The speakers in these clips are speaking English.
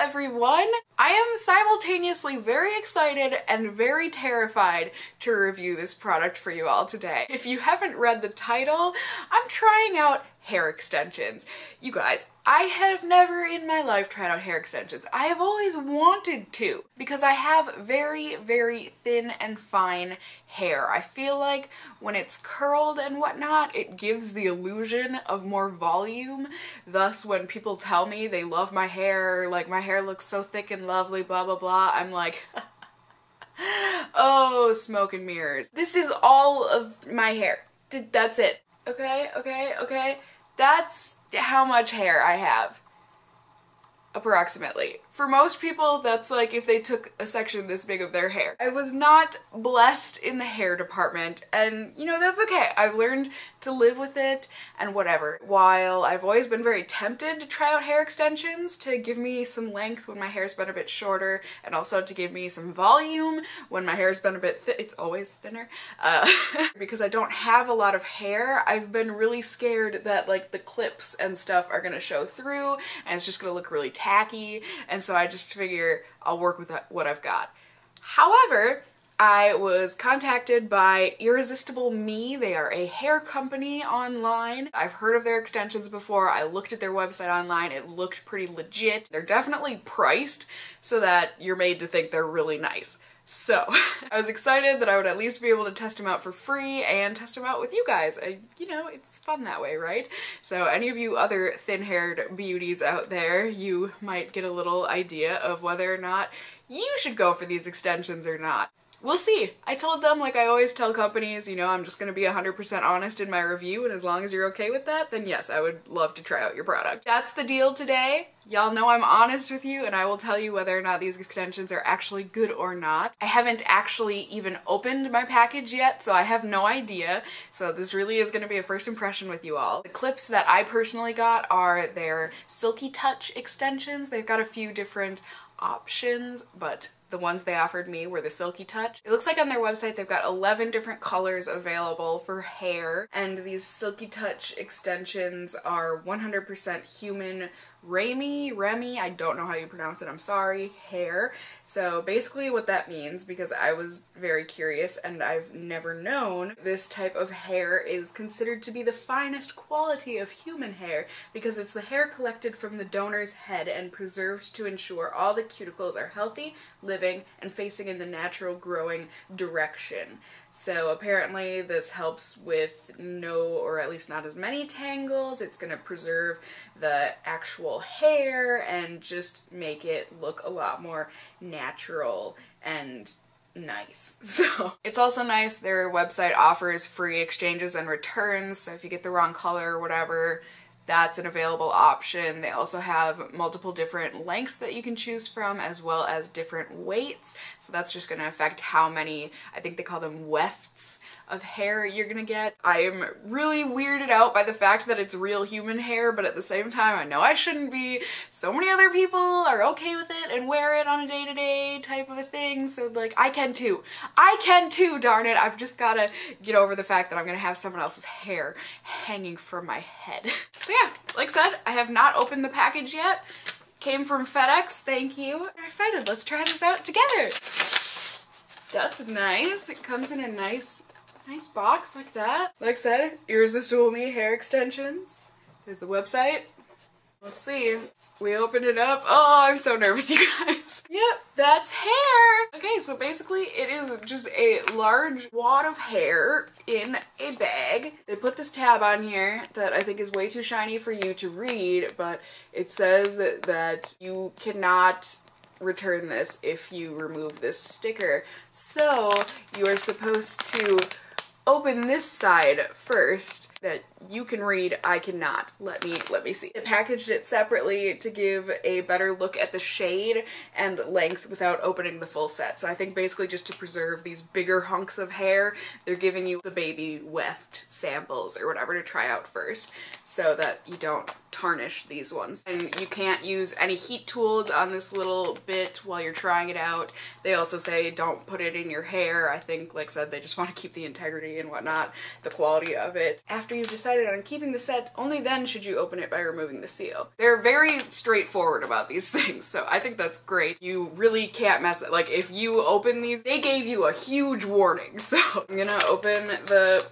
everyone! I am simultaneously very excited and very terrified to review this product for you all today. If you haven't read the title, I'm trying out hair extensions. You guys, I have never in my life tried out hair extensions. I have always wanted to because I have very, very thin and fine hair. I feel like when it's curled and whatnot, it gives the illusion of more volume. Thus, when people tell me they love my hair, like my hair looks so thick and lovely, blah blah blah, I'm like, oh, smoke and mirrors. This is all of my hair. That's it. Okay. That's how much hair I have. Approximately. For most people, that's like if they took a section this big of their hair. I was not blessed in the hair department, and you know, that's okay. I've learned to live with it and whatever. While I've always been very tempted to try out hair extensions to give me some length when my hair's been a bit shorter, and also to give me some volume when my hair's been a bit it's always thinner. Because I don't have a lot of hair, I've been really scared that like the clips and stuff are gonna show through and it's just gonna look really tacky, and so I just figure I'll work with what I've got. However, I was contacted by Irresistible Me. They are a hair company online. I've heard of their extensions before. I looked at their website online. It looked pretty legit. They're definitely priced so that you're made to think they're really nice. So, I was excited that I would at least be able to test them out for free and test them out with you guys. You know, it's fun that way, right? So any of you other thin-haired beauties out there, you might get a little idea of whether or not you should go for these extensions or not. We'll see. I told them, like I always tell companies, you know, I'm just gonna be 100% honest in my review, and as long as you're okay with that, then yes, I would love to try out your product. That's the deal today. Y'all know I'm honest with you, and I will tell you whether or not these extensions are actually good or not. I haven't actually even opened my package yet, so I have no idea. So this really is gonna be a first impression with you all. The clips that I personally got are their Silky Touch extensions. They've got a few different options, but the ones they offered me were the Silky Touch. It looks like on their website they've got 11 different colors available for hair, and these Silky Touch extensions are 100% human Remy, I don't know how you pronounce it, I'm sorry, hair. So basically what that means, because I was very curious and I've never known, this type of hair is considered to be the finest quality of human hair because it's the hair collected from the donor's head and preserved to ensure all the cuticles are healthy, living, and facing in the natural growing direction. So apparently this helps with no, or at least not as many tangles. It's gonna preserve the actual hair and just make it look a lot more natural and nice. So it's also nice their website offers free exchanges and returns, so if you get the wrong color or whatever, that's an available option. They also have multiple different lengths that you can choose from, as well as different weights. So that's just going to affect how many, I think they call them wefts, of hair you're gonna get. I am really weirded out by the fact that it's real human hair, but at the same time I know I shouldn't be. So many other people are okay with it and wear it on a day-to-day type of a thing, so like I can too. I can too, darn it. I've just gotta get over the fact that I'm gonna have someone else's hair hanging from my head. So yeah, like I said, I have not opened the package yet. Came from FedEx, thank you. I'm excited, let's try this out together. That's nice. It comes in a nice box like that. Like I said, Irresistible Me hair extensions. There's the website. Let's see. We opened it up. Oh, I'm so nervous, you guys. Yep, that's hair. Okay, so basically it is just a large wad of hair in a bag. They put this tab on here that I think is way too shiny for you to read, but it says that you cannot return this if you remove this sticker. So you are supposed to open this side first that you can read, I cannot. Let me see. I packaged it separately to give a better look at the shade and length without opening the full set. So I think basically just to preserve these bigger hunks of hair, they're giving you the baby weft samples or whatever to try out first so that you don't tarnish these ones. And you can't use any heat tools on this little bit while you're trying it out. They also say don't put it in your hair. I think, like I said, they just want to keep the integrity and whatnot, the quality of it. After you've decided on keeping the set, only then should you open it by removing the seal. They're very straightforward about these things, so I think that's great. You really can't mess it. Like, if you open these, they gave you a huge warning. So I'm gonna open the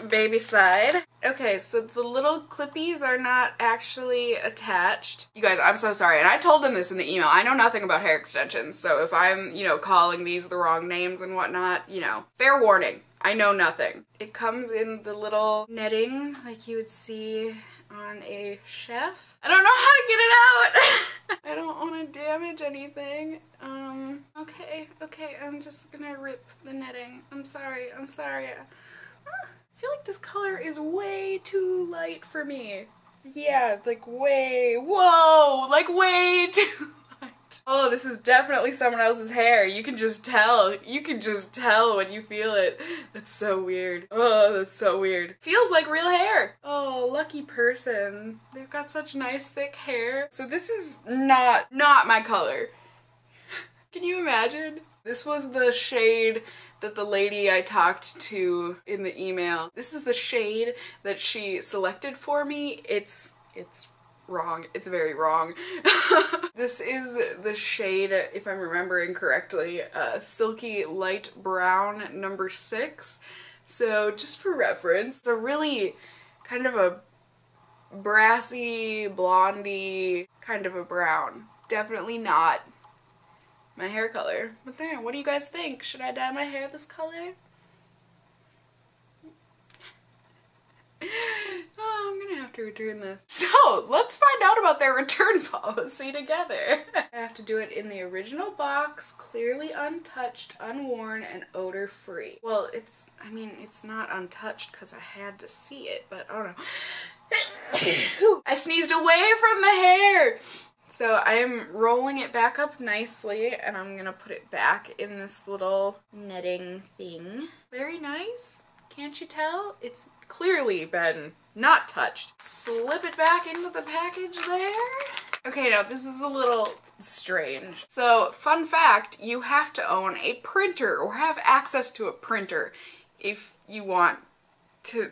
baby side. Okay, so the little clippies are not actually attached. You guys, I'm so sorry, and I told them this in the email. I know nothing about hair extensions, so if I'm, you know, calling these the wrong names and whatnot, you know, fair warning. I know nothing. It comes in the little netting like you would see on a chef. I don't know how to get it out! I don't want to damage anything. Okay, I'm just gonna rip the netting. I'm sorry. I feel like this color is way too light for me. Yeah, like way too light. Oh, this is definitely someone else's hair. You can just tell. You can just tell when you feel it. That's so weird. Oh, that's so weird. Feels like real hair. Oh, lucky person. They've got such nice thick hair. So this is not my color. Can you imagine? This was the shade that the lady I talked to in the email, this is the shade that she selected for me. It's wrong. It's very wrong. This is the shade, if I'm remembering correctly, Silky Light Brown number 6. So just for reference, it's a really kind of a brassy, blondie kind of a brown. Definitely not my hair color. But there, what do you guys think? Should I dye my hair this color? Oh, I'm gonna have to return this. So, let's find out about their return policy together. I have to do it in the original box, clearly untouched, unworn, and odor-free. Well, it's not untouched because I had to see it, but I don't know. I sneezed away from the hair! So I am rolling it back up nicely, and I'm gonna put it back in this little netting thing. Very nice. Can't you tell? It's clearly been not touched. Slip it back into the package there. Okay, now this is a little strange. So, fun fact, you have to own a printer or have access to a printer if you want to.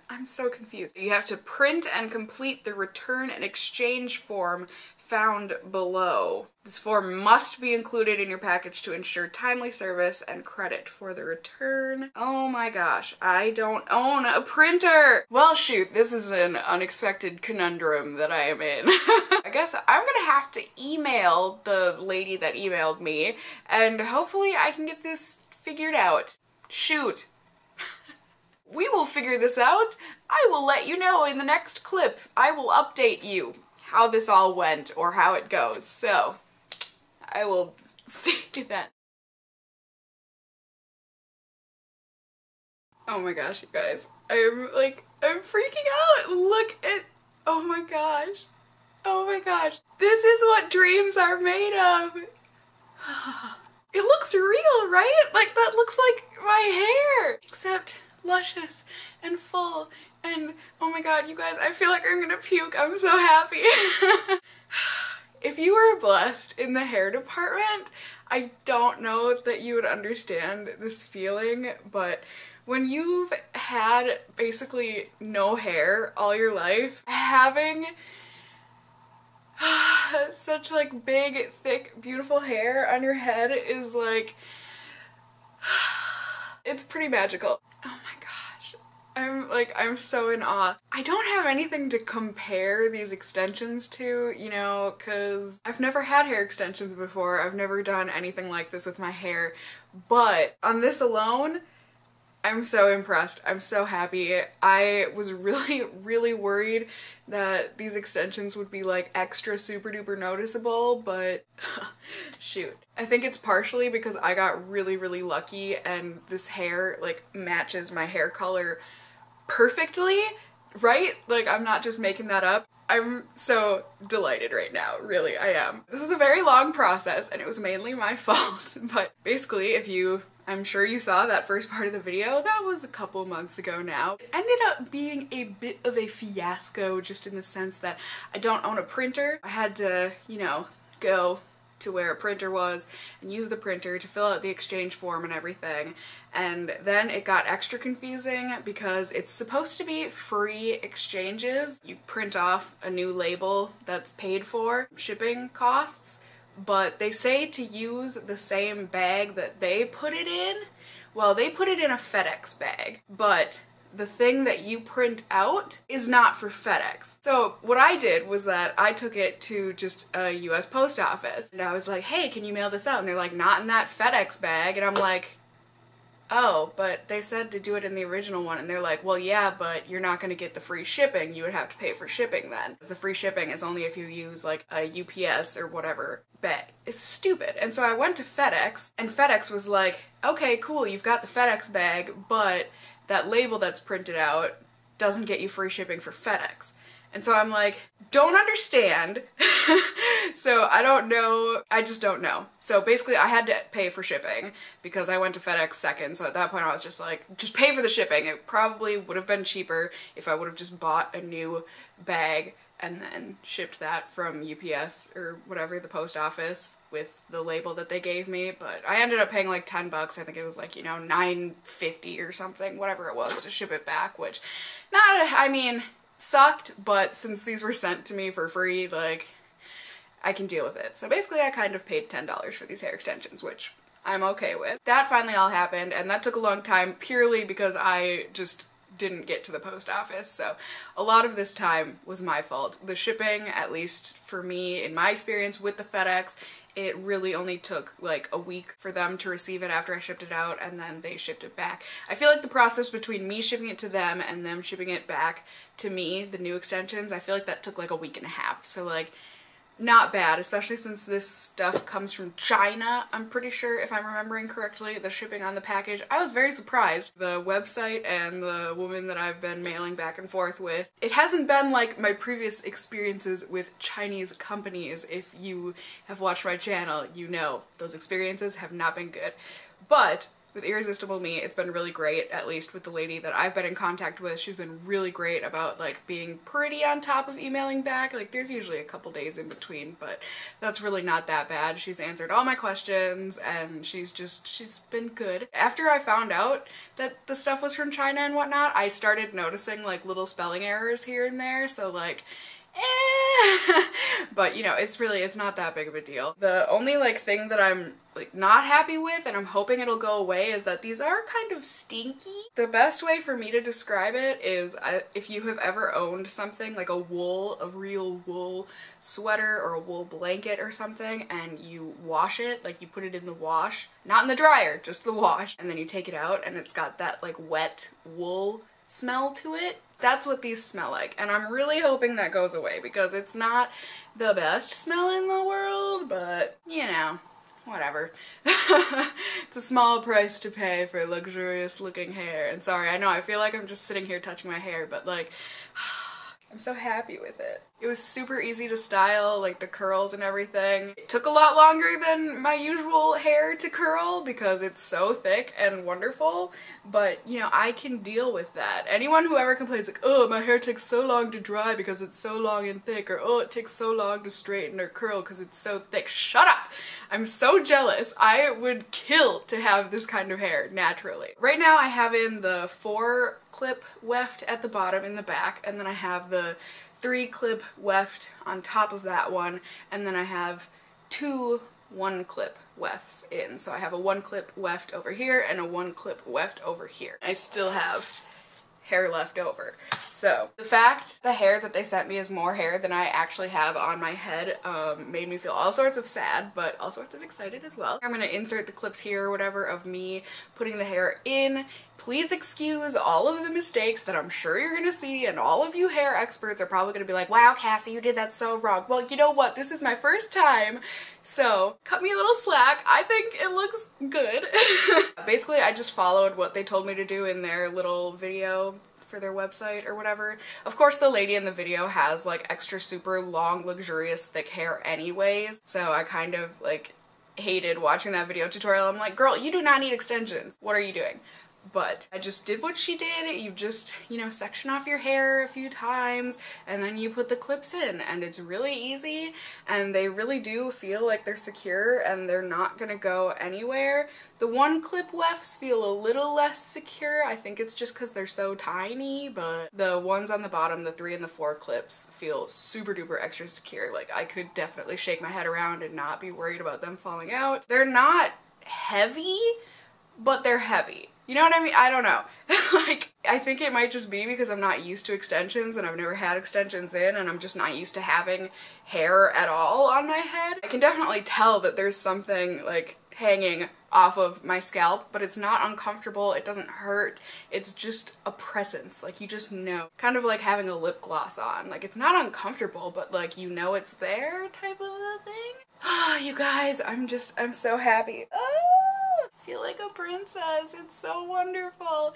I'm so confused. You have to print and complete the return and exchange form found below. This form must be included in your package to ensure timely service and credit for the return. Oh my gosh, I don't own a printer! Well shoot, this is an unexpected conundrum that I am in. I guess I'm gonna have to email the lady that emailed me, and hopefully I can get this figured out. Shoot. We will figure this out. I will let you know in the next clip. I will update you how this all went or how it goes. So, I will see you then. Oh my gosh, you guys. I'm freaking out. Look at, oh my gosh. Oh my gosh. This is what dreams are made of. It looks real, right? Like, that looks like my hair. Except luscious and full, and oh my god, you guys, I feel like I'm gonna puke. I'm so happy. If you were blessed in the hair department, I don't know that you would understand this feeling, but when you've had basically no hair all your life, having such like big, thick, beautiful hair on your head is like, it's pretty magical. Oh my gosh. I'm so in awe. I don't have anything to compare these extensions to, you know, because I've never had hair extensions before. I've never done anything like this with my hair, but on this alone, I'm so impressed. I'm so happy. I was really worried that these extensions would be like extra super duper noticeable, but shoot. I think it's partially because I got really lucky and this hair like matches my hair color perfectly, right? Like, I'm not just making that up. I'm so delighted right now, really, I am. This was a very long process and it was mainly my fault, but basically if you I'm sure you saw that first part of the video. That was a couple months ago now. It ended up being a bit of a fiasco, just in the sense that I don't own a printer. I had to, you know, go to where a printer was and use the printer to fill out the exchange form and everything. And then it got extra confusing because it's supposed to be free exchanges. You print off a new label that's paid for shipping costs, but they say to use the same bag that they put it in. Well, they put it in a FedEx bag, but the thing that you print out is not for FedEx. So what I did was that I took it to just a US post office and I was like, hey, can you mail this out? And they're like, not in that FedEx bag. And I'm like, oh, but they said to do it in the original one. And they're like, well, yeah, but you're not gonna get the free shipping. You would have to pay for shipping then. The free shipping is only if you use like a UPS or whatever bag. It's stupid. And so I went to FedEx and FedEx was like, okay, cool, you've got the FedEx bag, but that label that's printed out doesn't get you free shipping for FedEx. And so I'm like, don't understand. So I don't know, I just don't know. So basically I had to pay for shipping because I went to FedEx second. So at that point I was just like, just pay for the shipping. It probably would have been cheaper if I would have just bought a new bag and then shipped that from UPS or whatever, the post office, with the label that they gave me. But I ended up paying like 10 bucks. I think it was like, you know, $9.50 or something, whatever it was, to ship it back, which I mean, sucked, but since these were sent to me for free, like, I can deal with it. So basically I kind of paid $10 for these hair extensions, which I'm okay with. That finally all happened, and that took a long time purely because I just didn't get to the post office. So a lot of this time was my fault. The shipping, at least for me, in my experience with the FedEx, it really only took like a week for them to receive it after I shipped it out, and then they shipped it back. I feel like the process between me shipping it to them and them shipping it back to me, the new extensions, I feel like that took like a week and a half. So like, not bad, especially since this stuff comes from China, I'm pretty sure, if I'm remembering correctly, the shipping on the package. I was very surprised. The website and the woman that I've been mailing back and forth with, it hasn't been like my previous experiences with Chinese companies. If you have watched my channel, you know those experiences have not been good. But with Irresistible Me, it's been really great, at least with the lady that I've been in contact with. She's been really great about like being pretty on top of emailing back. Like there's usually a couple days in between, but that's really not that bad. She's answered all my questions and she's been good. After I found out that the stuff was from China and whatnot, I started noticing like little spelling errors here and there, so like, but you know, it's not that big of a deal. The only like thing that I'm like not happy with, and I'm hoping it'll go away, is that these are kind of stinky. The best way for me to describe it is if you have ever owned something like a real wool sweater or a wool blanket or something, and you wash it, like you put it in the wash, not in the dryer, just the wash, and then you take it out and it's got that like wet wool smell to it. That's what these smell like, and I'm really hoping that goes away because it's not the best smell in the world, but you know, whatever. It's a small price to pay for luxurious looking hair. And sorry, I know I feel like I'm just sitting here touching my hair, but like, I'm so happy with it. It was super easy to style, like the curls and everything. It took a lot longer than my usual hair to curl because it's so thick and wonderful, but you know, I can deal with that. Anyone who ever complains like, oh, my hair takes so long to dry because it's so long and thick, or oh, it takes so long to straighten or curl because it's so thick. Shut up! I'm so jealous. I would kill to have this kind of hair naturally. Right now I have in the 4-clip weft at the bottom in the back, and then I have the 3-clip weft on top of that one, and then I have 2 1-clip wefts in. So I have a 1-clip weft over here and a 1-clip weft over here. I still have hair left over. So the fact the hair that they sent me is more hair than I actually have on my head made me feel all sorts of sad, but all sorts of excited as well. I'm gonna insert the clips here or whatever of me putting the hair in. Please excuse all of the mistakes that I'm sure you're gonna see, and all of you hair experts are probably gonna be like, wow, Cassie, you did that so wrong. Well, you know what? This is my first time, so cut me a little slack. I think it looks good. Basically, I just followed what they told me to do in their little video for their website or whatever. Of course, the lady in the video has like extra super long, luxurious, thick hair anyways, so I kind of like hated watching that video tutorial. I'm like, girl, you do not need extensions. What are you doing? But I just did what she did. You just, you know, section off your hair a few times and then you put the clips in, and it's really easy, and they really do feel like they're secure and they're not gonna go anywhere. The one clip wefts feel a little less secure. I think it's just because they're so tiny, but the ones on the bottom, the 3 and the 4 clips, feel super duper extra secure. Like, I could definitely shake my head around and not be worried about them falling out. They're not heavy, but they're heavy. You know what I mean? I don't know. Like, I think it might just be because I'm not used to extensions and I've never had extensions in, and I'm just not used to having hair at all on my head. I can definitely tell that there's something like hanging off of my scalp, but it's not uncomfortable, it doesn't hurt, it's just a presence, like you just know. Kind of like having a lip gloss on. Like, it's not uncomfortable, but like you know it's there type of a thing. Ah, you guys, I'm so happy. I feel like a princess. It's so wonderful.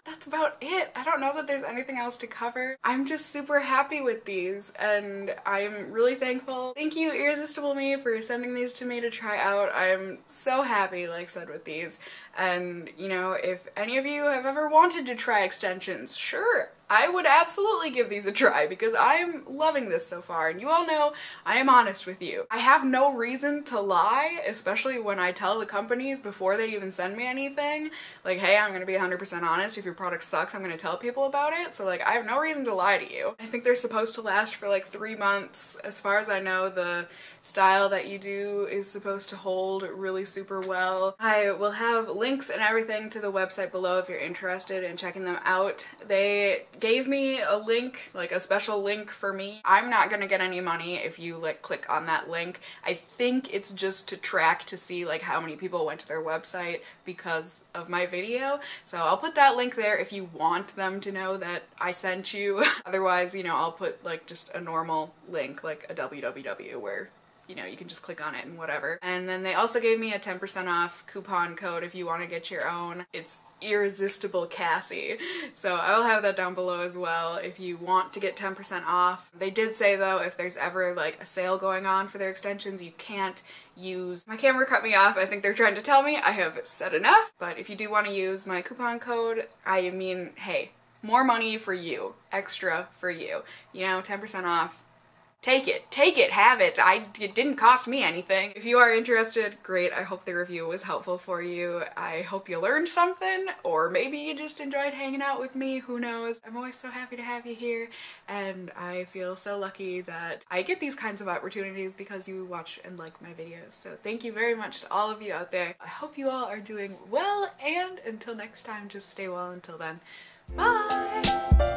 That's about it. I don't know that there's anything else to cover. I'm just super happy with these and I'm really thankful. Thank you, Irresistible Me, for sending these to me to try out. I'm so happy, like I said, with these. And, you know, if any of you have ever wanted to try extensions, sure, I would absolutely give these a try because I'm loving this so far, and you all know I am honest with you. I have no reason to lie, especially when I tell the companies before they even send me anything, like, hey, I'm gonna be 100% honest, if your product sucks, I'm gonna tell people about it, so like, I have no reason to lie to you. I think they're supposed to last for like 3 months. As far as I know, the style that you do is supposed to hold really super well. I will have links and everything to the website below if you're interested in checking them out. They gave me a link, like a special link for me. I'm not gonna get any money if you like click on that link. I think it's just to track to see like how many people went to their website because of my video. So I'll put that link there if you want them to know that I sent you. Otherwise, you know, I'll put like just a normal link, like a www, where you know, you can just click on it and whatever. And then they also gave me a 10% off coupon code if you want to get your own. It's Irresistible Cassie. So I will have that down below as well if you want to get 10% off. They did say though, if there's ever like a sale going on for their extensions, you can't use— my camera cut me off. I think they're trying to tell me I have said enough. But if you do want to use my coupon code, I mean, hey, more money for you, extra for you. You know, 10% off. Take it, have it. It didn't cost me anything. If you are interested, great. I hope the review was helpful for you. I hope you learned something, or maybe you just enjoyed hanging out with me, who knows. I'm always so happy to have you here, and I feel so lucky that I get these kinds of opportunities because you watch and like my videos. So thank you very much to all of you out there. I hope you all are doing well, and until next time, just stay well until then. Bye!